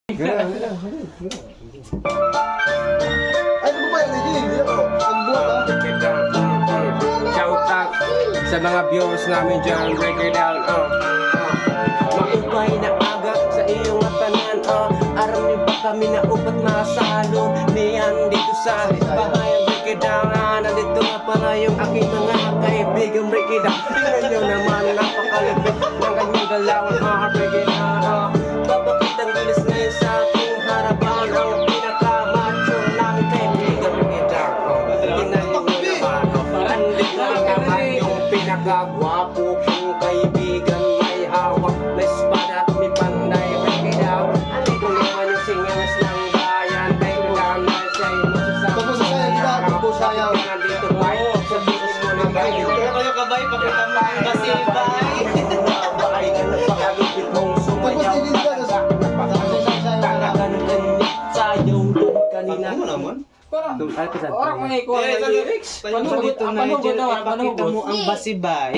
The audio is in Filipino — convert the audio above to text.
Ay, ano ba yan? Hindi ako. Ang buhat Shout out sa mga viewers namin dyan. Break it down, Maupay na aga sa iyong matanan, Aram niyo ba kami na upat masalon? Niyan dito sa bahay, break it down, Nandito nga pala yung aking mga kaibigan, break it down. Tingnan nyo naman, napakalupit ng kanyang galawan, break it down, Papakit ang gilis ngayon sa aking harapan, ang pinaka-macho namin kaibigan, break it down, Tingnan nyo naman, Nandito naman yung pinaka-gwapo kong kaibigan, may hawak na espada at may panday, break it down. Andito naman yung singers ng bayan, break it down, na siya'y masasabi. Tapos sayaw, tapos sayaw. Nandito tayo sa bukas mo ng bayan. Kayo kabay, pakita mo ang basibay. Ay, napakalupit mong sumayaw. Nakaganon sayaw doon kanina. Ano naman? Orang Eh, lyrics. Paano dito na pakita mo ang basibay.